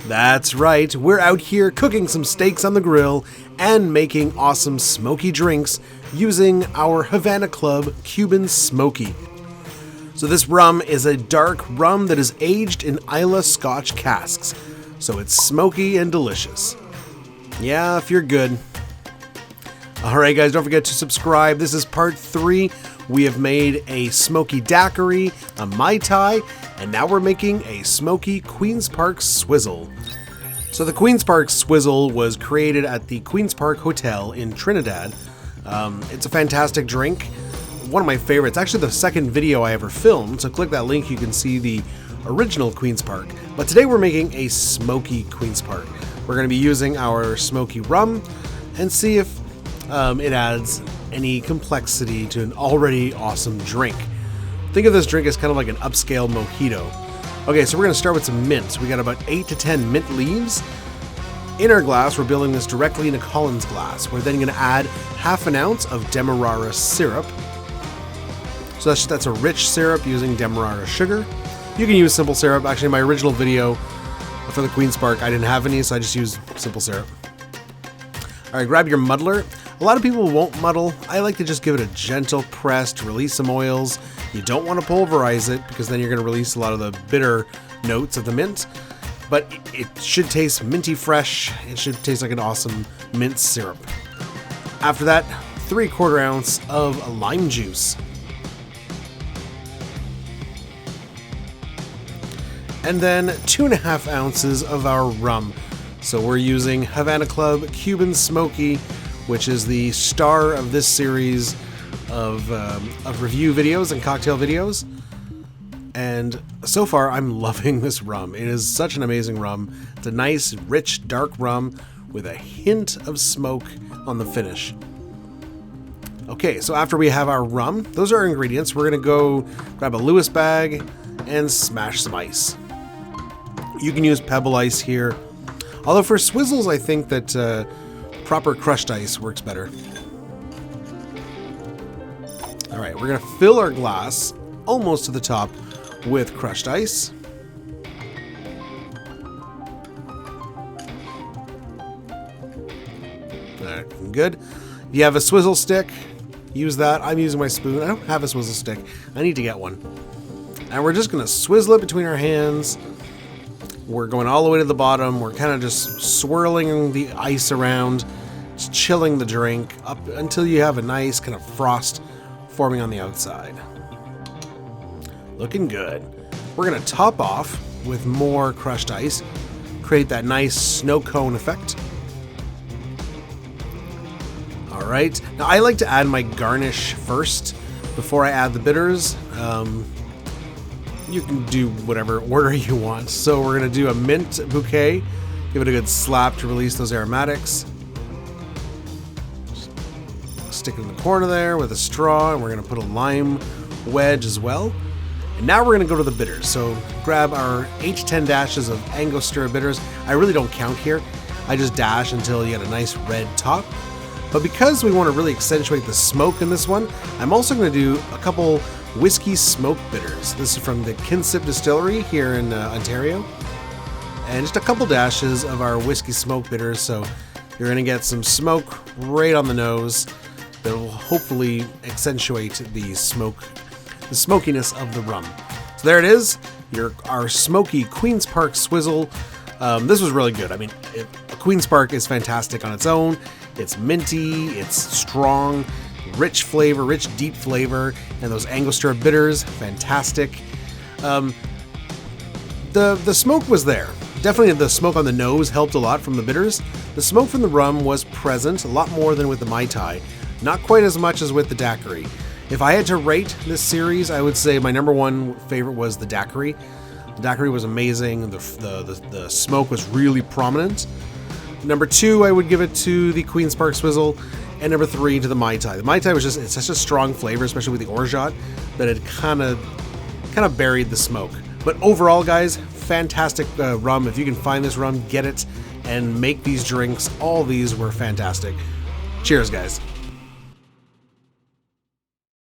That's right, we're out here cooking some steaks on the grill and making awesome smoky drinks using our Havana Club Cuban Smoky. So this rum is a dark rum that is aged in Islay Scotch casks, so it's smoky and delicious. Yeah, if you're good. Alright guys, don't forget to subscribe. This is part 3. We have made a smoky daiquiri, a Mai Tai, and now we're making a smoky Queens Park Swizzle. So the Queens Park Swizzle was created at the Queens Park Hotel in Trinidad. It's a fantastic drink. One of my favorites. Actually the second video I ever filmed, so click that link, you can see the original Queens Park. But today we're making a smoky Queens Park. We're going to be using our smoky rum and see if it adds any complexity to an already awesome drink. Think of this drink as kind of like an upscale mojito. Okay, so we're going to start with some mint. We got about 8 to 10 mint leaves. In our glass, we're building this directly in a Collins glass. We're then going to add half an ounce of Demerara Syrup. So that's a rich syrup using Demerara sugar. You can use simple syrup. Actually, in my original video for the Queens Park, I didn't have any, so I just used simple syrup. All right, grab your muddler. A lot of people won't muddle. I like to just give it a gentle press to release some oils. You don't want to pulverize it because then you're going to release a lot of the bitter notes of the mint. But it should taste minty fresh. It should taste like an awesome mint syrup. After that, 3/4 ounce of lime juice. And then 2.5 ounces of our rum. So we're using Havana Club Cuban Smoky, which is the star of this series of review videos and cocktail videos. And so far, I'm loving this rum. It is such an amazing rum. It's a nice, rich, dark rum with a hint of smoke on the finish. Okay, so after we have our rum, those are our ingredients. We're gonna go grab a Lewis bag and smash some ice. You can use pebble ice here. Although for swizzles, I think that proper crushed ice works better. All right, we're gonna fill our glass almost to the top with crushed ice. All right, good. If you have a swizzle stick, use that. I'm using my spoon. I don't have a swizzle stick. I need to get one. And we're just gonna swizzle it between our hands. We're going all the way to the bottom. We're kind of just swirling the ice around, just chilling the drink up until you have a nice kind of frost forming on the outside. Looking good. We're gonna top off with more crushed ice, create that nice snow cone effect. All right, now I like to add my garnish first before I add the bitters. You can do whatever order you want. So we're gonna do a mint bouquet, give it a good slap to release those aromatics. Stick it in the corner there with a straw, and we're gonna put a lime wedge as well. And now we're gonna go to the bitters. So grab our 8 to 10 dashes of Angostura Bitters. I really don't count here. I just dash until you get a nice red top. But because we want to really accentuate the smoke in this one, I'm also gonna do a couple Whisky Smoke Bitters. This is from the Kinsip Distillery here in Ontario. And just a couple dashes of our Whisky Smoke Bitters, so you're gonna get some smoke right on the nose that will hopefully accentuate the smokiness of the rum. So there it is, our smoky Queens Park Swizzle. This was really good. I mean, Queens Park is fantastic on its own. It's minty, it's strong, rich flavor, rich deep flavor, and those Angostura bitters, fantastic. The smoke was there. Definitely the smoke on the nose helped a lot from the bitters. The smoke from the rum was present, a lot more than with the Mai Tai. Not quite as much as with the daiquiri. If I had to rate this series, I would say my number one favorite was the daiquiri. The daiquiri was amazing. The smoke was really prominent. Number 2, I would give it to the Queens Park Swizzle. And number 3 to the Mai Tai. The Mai Tai was it's such a strong flavor, especially with the orgeat, that it kind of buried the smoke. But overall, guys, fantastic rum. If you can find this rum, get it and make these drinks. All these were fantastic. Cheers, guys.